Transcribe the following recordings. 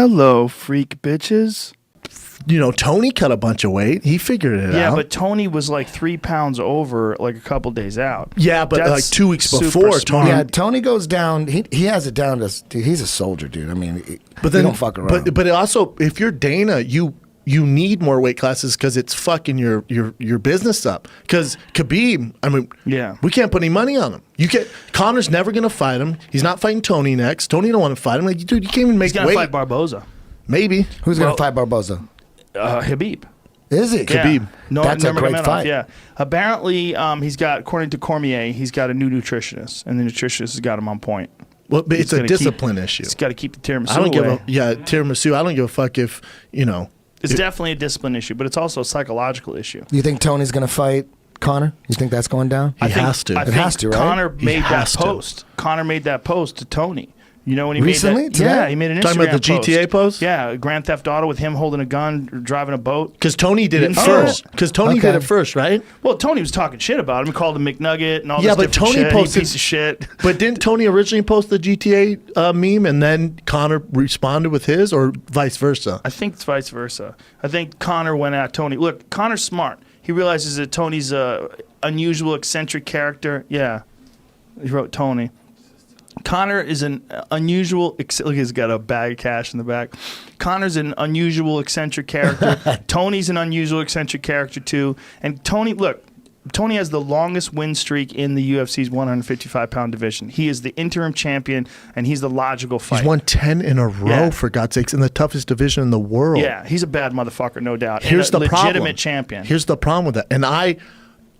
Hello, freak bitches. You know, Tony cut a bunch of weight. He figured it out. Yeah, but Tony was like 3 pounds over like a couple days out. Yeah, but That's like 2 weeks super before, smart. Tony. Yeah, Tony goes down. He has it down to. Dude, he's a soldier, dude. I mean, But then he don't fuck around. But it also, if you're Dana, you need more weight classes because it's fucking your business up. Because Khabib, I mean, Yeah. we can't put any money on him. Conor's never gonna fight him. He's not fighting Tony next. Tony don't want to fight him. Like, dude, you can't even make He's gonna weight. fight Barboza. Maybe. Who's gonna fight Barboza? Habib. Is it? Khabib. No, That's a great Nurmagomedov, fight. Yeah. Apparently, he's got, according to Cormier, he's got a new nutritionist, and the nutritionist has got him on point. Well, but it's He's a gonna discipline issue. He's got to keep the tiramisu I don't give away. tiramisu. I don't give a fuck if It's definitely a discipline issue, but it's also a psychological issue. You think Tony's gonna fight Conor? You think that's going down? He has to. I It think has to, right? Connor He made that has to. post. Connor made that post to Tony. You know when he Recently? made that? Today? Yeah, he made an Instagram Talking about the GTA post? Yeah, Grand Theft Auto with him holding a gun, driving a boat. Because Tony did it Oh. first. Because Tony Okay. did it first, right? Well, Tony was talking shit about him. He called him McNugget and all Yeah, this but different Tony shit. posted- You piece of shit. But didn't Tony originally post the GTA meme and then Connor responded with his, or vice versa? I think it's vice versa. I think Connor went at Tony. Look, Connor's smart. He realizes that Tony's a unusual, eccentric character. Yeah, he wrote Tony. Connor is an unusual. Look, he's got a bag of cash in the back. Connor's an unusual, eccentric character. Tony's an unusual, eccentric character too. And Tony, look, Tony has the longest win streak in the UFC's 155-pound division. He is the interim champion, and he's the logical fight. He's won 10 in a row, Yeah. for God's sakes, in the toughest division in the world. Yeah, he's a bad motherfucker, no doubt. Here's and the a problem. legitimate champion. Here's the problem with that. And I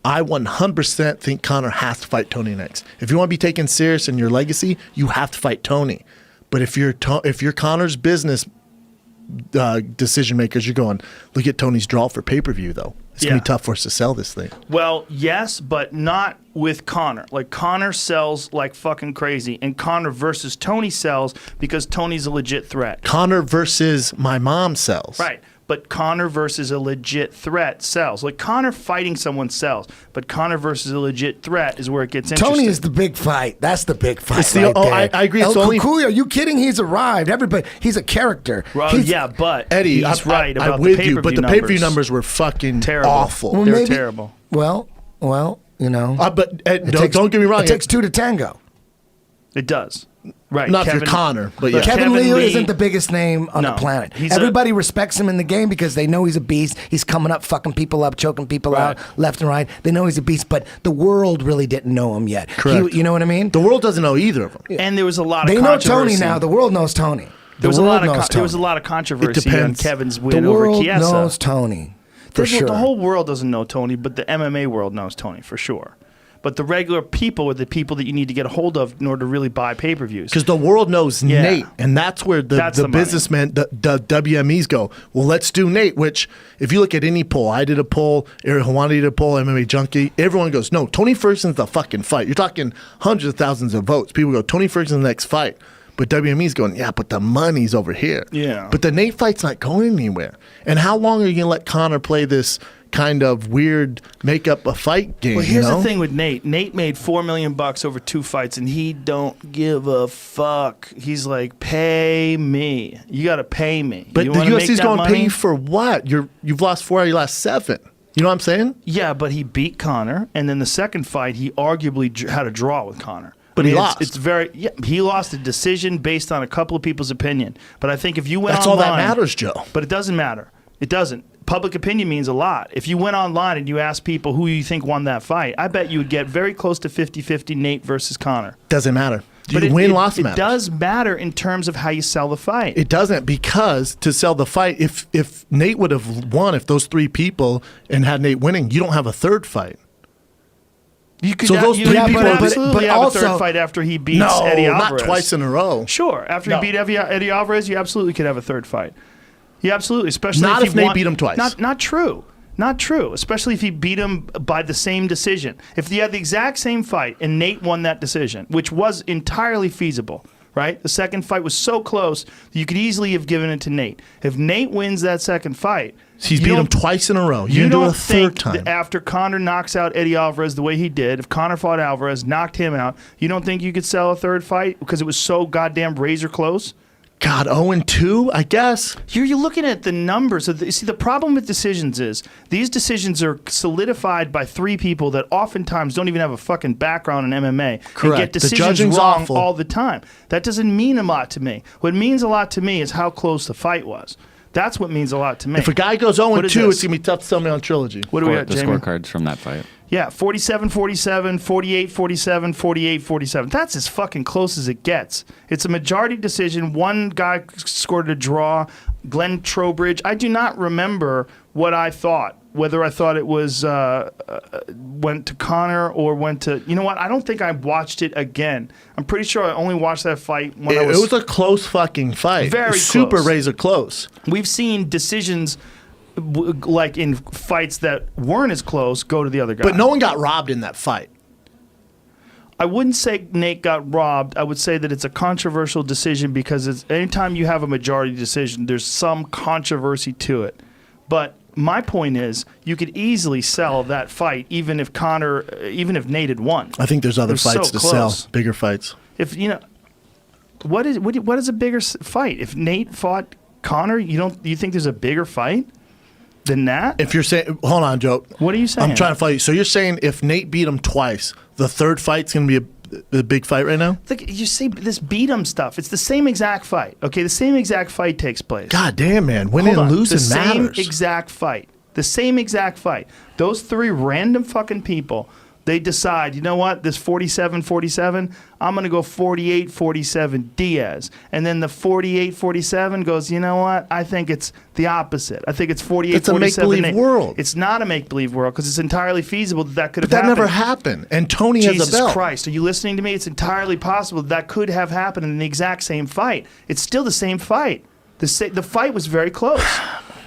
100% think Connor has to fight Tony next. If you want to be taken serious in your legacy, you have to fight Tony. But if you're Connor's business decision makers, you're going, look at Tony's draw for pay-per-view, though. It's going to be tough for us to sell this thing. Well, yes, but not with Conor. Like, Conor sells like fucking crazy, and Conor versus Tony sells because Tony's a legit threat. Connor versus my mom sells. Right. But Conor versus a legit threat sells. Like, Conor fighting someone sells, but Conor versus a legit threat is where it gets interesting. Tony is the big fight. That's the big fight. It's the- right oh, there. I agree. It's El only- Cucuy, are you kidding? He's arrived. Everybody, he's a character. Well, He's- yeah, but Eddie, he's right about I'm the with pay-per-view you, but the pay-per-view numbers were fucking Terrible. awful. Well, They were maybe- terrible. Well, you know. But it don't get me wrong. It takes two to tango. It does. Right. Not for Connor, but yeah. Look, Kevin Lee Lee isn't the biggest name on No, the planet. he's Everybody respects him in the game because they know he's a beast. He's coming up, fucking people up, choking people Right. out left and right. They know he's a beast, but the world really didn't know him yet. Correct. You know what I mean? The world doesn't know either of them. And there was a lot of They know controversy. Tony now. The world knows Tony. There was the a world lot of knows there was a Tony. lot of controversy on depends. Kevin's The win over world Chiesa. knows Tony. For sure. The whole world doesn't know Tony, but the MMA world knows Tony for sure. But the regular people are the people that you need to get a hold of in order to really buy pay-per-views. Because the world knows Yeah. Nate, and that's where That's the the money. businessmen, the WMEs go, well, let's do Nate, which if you look at any poll, I did a poll, Eric Hawani did a poll, MMA Junkie, everyone goes, no, Tony Ferguson's the fucking fight. You're talking hundreds of thousands of votes. People go, Tony Ferguson's the next fight. But WME's going, yeah, but the money's over here. Yeah. But the Nate fight's not going anywhere. And how long are you going to let Conor play this kind of weird make up a fight game? Well, here's you know? the thing with Nate. Nate made $4 million over 2 fights, and he don't give a fuck. He's like, pay me. You got to pay me. But You the wanna make UFC's that going to pay money? you for what? You've lost 4 out of your last 7. You know what I'm saying? Yeah, but he beat Conor, and then the second fight, he arguably had a draw with Conor. But he it's- lost. It's very he lost a decision based on a couple of people's opinion. But I think if you went That's all online, that matters, Joe. But it doesn't matter. It doesn't. Public opinion means a lot. If you went online and you asked people who you think won that fight, I bet you would get very close to 50-50 Nate versus Conor. Doesn't matter. But Win-loss it matters. does matter in terms of how you sell the fight. It doesn't, because to sell the fight, if Nate would have won, if those 3 people and had Nate winning, you don't have a third fight. You could So those you 3 could people- absolutely but have also- a third fight after he beats No, Eddie not Alvarez. twice in a row. Sure, after No. he beat Eddie Alvarez, you absolutely could have a third fight. You absolutely, especially Not if he Nate won- beat him twice. Not true. Not true. Especially if he beat him by the same decision. If they had the exact same fight and Nate won that decision, which was entirely feasible, right? The second fight was so close that you could easily have given it to Nate. If Nate wins that second fight, He's you beat him don't- twice in a row. You You do don't a third think time. that after Conor knocks out Eddie Alvarez the way he did, if Conor fought Alvarez, knocked him out, you don't think you could sell a third fight because it was so goddamn razor close? God, 0-2, I guess. You're looking at the numbers. See, the problem with decisions is these decisions are solidified by three people that oftentimes don't even have a fucking background in MMA. Correct. And get The decisions judging's wrong awful. all the time. That doesn't mean a lot to me. What means a lot to me is how close the fight was. That's what means a lot to me. If a guy goes What is 0-2, this? it's going to be tough to tell me on Trilogy. What do we got, The Jamie? scorecards from that fight. Yeah, 47-47, 48-47, 48-47. That's as fucking close as it gets. It's a majority decision. One guy scored a draw. Glenn Trowbridge. I do not remember what I thought. Whether I thought it was went to Conor or went to... You know what? I don't think I watched it again. I'm pretty sure I only watched that fight when I was... It was a close fucking fight. Very Super close. razor close. We've seen decisions... like in fights that weren't as close, go to the other guy. But no one got robbed in that fight. I wouldn't say Nate got robbed. I would say that it's a controversial decision because anytime you have a majority decision, there's some controversy to it. But my point is, you could easily sell that fight even if Nate had won. I think there's other They're fights so to close. sell, bigger fights. If you know, what is a bigger fight? If Nate fought Conor, you think there's a bigger fight than that? If you're saying, hold on, Joe. What are you saying? I'm trying to follow you. So you're saying if Nate beat him twice, the third fight's going to be a big fight right now? Look, you see this beat 'em stuff. It's the same exact fight. Okay, the same exact fight takes place. God damn, man. Winning Hold and on. losing the same matters. exact fight. The same exact fight. Those three random fucking people, they decide, you know what, this 47-47, I'm going to go 48-47 Diaz. And then the 48-47 goes, you know what, I think it's the opposite. I think it's 48-47. It's a make-believe world. It's not a make-believe world because it's entirely feasible that could have But that happened. never happened. And Tony has a Jesus belt. Christ, are you listening to me? It's entirely possible that could have happened in the exact same fight. It's still the same fight. The fight was very close.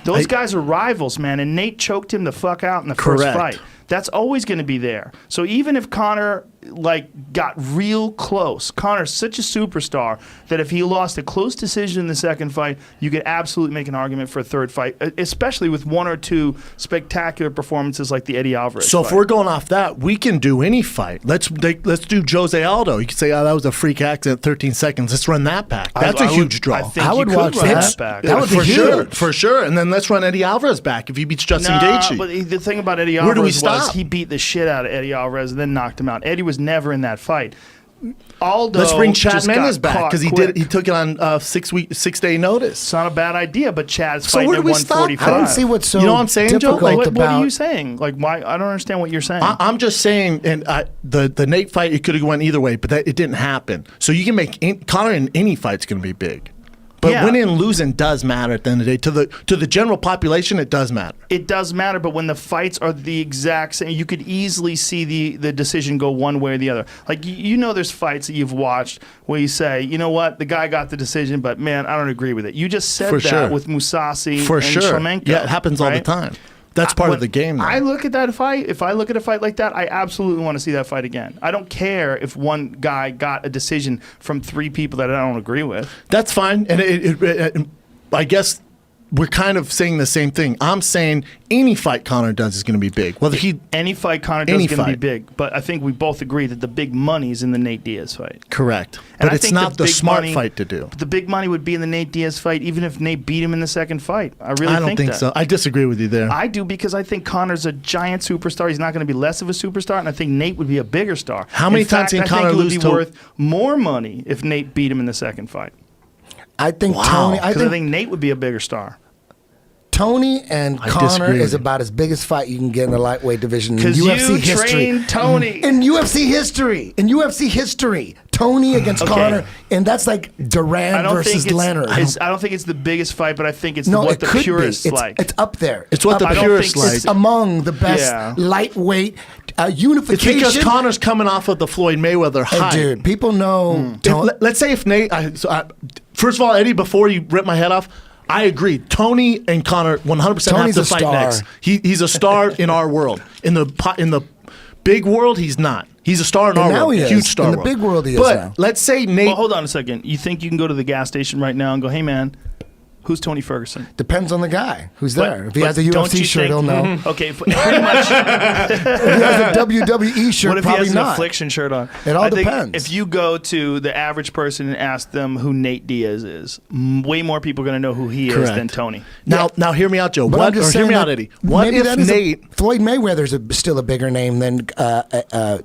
Those guys are rivals, man, and Nate choked him the fuck out in the first Correct. fight. That's always going to be there. So even if Conor got real close, Conor's such a superstar that if he lost a close decision in the second fight, you could absolutely make an argument for a third fight, especially with one or two spectacular performances like the Eddie Alvarez So fight. if we're going off that, we can do any fight. Let's do Jose Aldo. You could say, oh, that was a freak accident, 13 seconds. Let's run that back. That's I a would- huge draw. I think I you would could watch run that. back. That would be for sure, huge. for sure. And then let's run Eddie Alvarez back if he beats Justin Gaethje. But the thing about Eddie Where do we Alvarez was stop? he beat the shit out of Eddie Alvarez and then knocked him out. Eddie was never in that fight. Aldo Let's bring Chad just Mendes got back caught because quick. he took it on 6 day notice. It's not a bad idea, but Chad's So fighting where at do we stop? 145. I don't see what's so You know what I'm saying, Joe? difficult Like, what about. are you saying? Like, why? I don't understand what you're saying. I'm just saying, and the Nate fight, it could have went either way, but it didn't happen. So you can make Conor in any fight's going to be big. But Yeah. winning and losing does matter at the end of the day. To the general population, it does matter. It does matter, but when the fights are the exact same, you could easily see the decision go one way or the other. Like, you know there's fights that you've watched where you say, you know what, the guy got the decision, but man, I don't agree with it. You just said For that sure. with Musasi For and sure. Shlemenko. Yeah, it happens all the right? time. That's part of the game, though. I look at that fight. If I look at a fight like that, I absolutely want to see that fight again. I don't care if one guy got a decision from three people that I don't agree with. That's fine. And I guess we're kind of saying the same thing. I'm saying any fight Conor does is going to be big. Whether Any fight Conor does Any is going to be fight. big. But I think we both agree that the big money's in the Nate Diaz fight. correct. And But I it's think not the big smart money- fight to do. The big money would be in the Nate Diaz fight, even if Nate beat him in the second fight. I really I don't think that. so. I disagree with you there. I do because I think Conor's a giant superstar. He's not going to be less of a superstar, and I think Nate would be a bigger star. How many in fact, times can Conor I think it lose would be to- worth more money if Nate beat him in the second fight. I think Wow. Tony. I Because I think think Nate would be a bigger star. Tony and I Conor disagree is with you. about as big as fight you can get in the lightweight division in Because UFC you history. trained Tony. In UFC history, Tony against Okay. Conor, and that's like Duran I don't versus think Leonard. I don't think it's the biggest fight, but I think it's No, what it the could purists be. It's, like. it's up there. It's what up the I don't purists think like. It's among the best Yeah. lightweight It's unification. because Conor's coming off of the Floyd Mayweather Hey, high. dude, people know. Let's say if Nate, first of all, Eddie, before you rip my head off, I agree. Tony and Conor 100% Tony's have to a fight star. next. He's a star in our world. In the big world, he's not. He's a star in And our now world. he is. Huge star. In the big world, he is but now. let's say Nate. Well, hold on a second. You think you can go to the gas station right now and go, hey, man, Who's Tony Ferguson? Depends on the guy who's there. If he has a don't UFC you shirt, he'll know. Okay, pretty much. If he has a WWE shirt, What if he probably has an not. Affliction shirt on? It all I think depends. If you go to the average person and ask them who Nate Diaz is, way more people are going to know who he is Correct. than Tony. Now hear me out, Joe. But What? I'm just Or hear saying me out, that Eddie. What maybe if that is Nate? Floyd Mayweather's still a bigger name than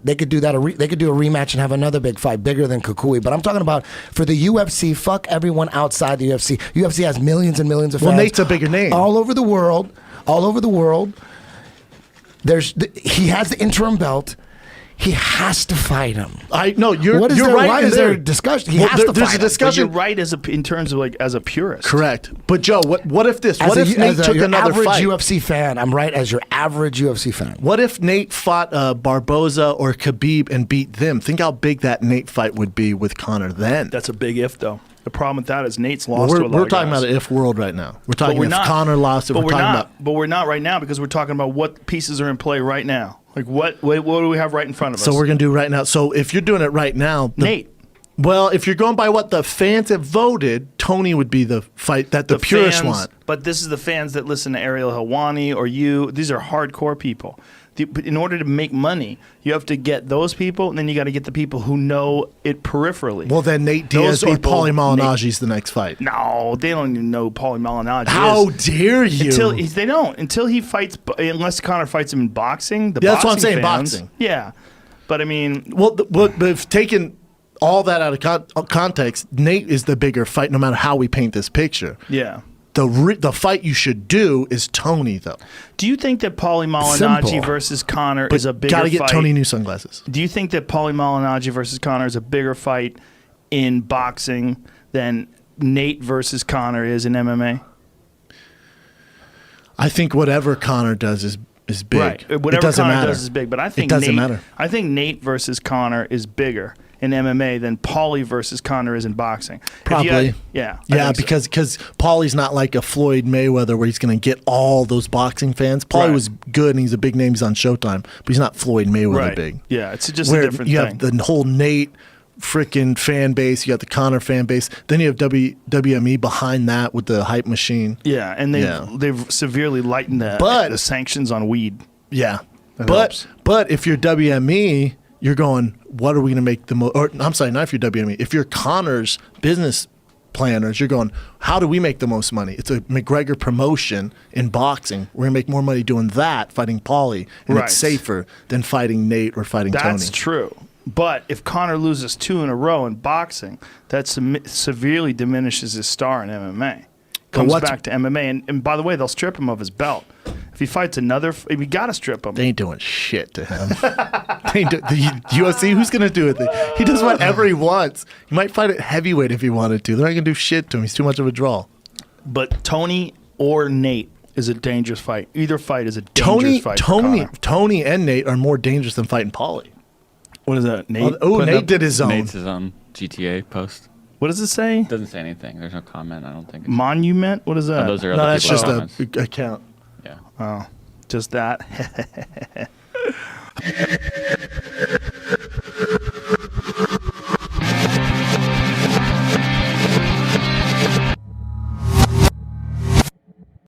they could do that. They could do a rematch and have another big fight bigger than Kukui. But I'm talking about for the UFC. Fuck everyone outside the UFC. UFC has millions and millions of fans. Well, Nate's a bigger name all over the world. All over the world. He has the interim belt. He has to fight him. I no, you're What is you're there, right. why in is there there a discussion? He Well, has to there's fight a him. But discussion. you're right in terms of like as a purist. Correct. But Joe, what if this? What As if Nate took your another average fight? UFC fan, I'm right. As your average UFC fan, What if Nate fought Barboza or Khabib and beat them? Think how big that Nate fight would be with Conor then. That's a big if, though. The problem with that is Nate's Well, lost to a lot we're of talking guys. about an if world right now. We're But talking we're if not. Conor lost. But We're talking about. But we're not right now because we're talking about what pieces are in play right now. Like what do we have right in front of us? So we're gonna do right now. So if you're doing it right now, Nate. Well, if you're going by what the fans have voted, Tony would be the fight that the purists fans, want. But this is the fans that listen to Ariel Helwani or you. These are hardcore people. But in order to make money, you have to get those people, and then you got to get the people who know it peripherally. Well, then Nate Those Diaz or people- Paulie Malignaggi's the next fight. No, they don't even know who Paulie Malignaggi How is. dare you? Until he fights, unless Conor fights him in boxing. Yeah, that's what I'm boxing saying, fans- boxing. Yeah, but I mean, but if taking all that out of context, Nate is the bigger fight, no matter how we paint this picture. yeah. The fight you should do is Tony, though. Do you think that Paulie Malignaggi Simple. versus Conor But is a bigger gotta get fight? Tony new sunglasses. Do you think that Paulie Malignaggi versus Conor is a bigger fight in boxing than Nate versus Conor is in MMA? I think whatever Conor does is big. Right. It Whatever doesn't Conor matter. does is big, but I think it doesn't Nate, matter. I think Nate versus Conor is bigger in MMA than Paulie versus Conor is in boxing. If you Probably. had- yeah. I Yeah, think so. because Paulie's not like a Floyd Mayweather where he's going to get all those boxing fans. Paulie Right. was good and he's a big name. He's on Showtime, but he's not Floyd Mayweather right. big. Yeah, it's just Where a different you thing. have the whole Nate freaking fan base, you got the Conor fan base, then you have WME behind that with the hype machine. yeah, and Yeah. they've severely lightened But- the sanctions on weed. Yeah, That but helps. but if you're WME, you're going, what are we going to make the most? Or I'm sorry, not if you're WME. If you're Conor's business planners, you're going, how do we make the most money? It's a McGregor promotion in boxing. We're going to make more money doing that, fighting Paulie, and Right. it's safer than fighting Nate or fighting Tony. That's true. But if Conor loses 2 in a row in boxing, that severely diminishes his star in MMA. Comes what's- back to MMA, and by the way, they'll strip him of his belt. If he fights another, we got to strip him. They ain't doing shit to him. The UFC, who's going to do it? He does whatever he wants. He might fight at heavyweight if he wanted to. They're not going to do shit to him. He's too much of a draw. But Tony or Nate is a dangerous fight. Either fight is a dangerous fight. for Conor. Tony and Nate are more dangerous than fighting Paulie. What is that? Nate. Oh, putting Nate up- did his own. Nate's his own GTA post. What does it say? Doesn't say anything. There's no comment. I don't think. Monument. What is that? Oh, those are No, other that's people's just comments. a account. Yeah. Oh, just that.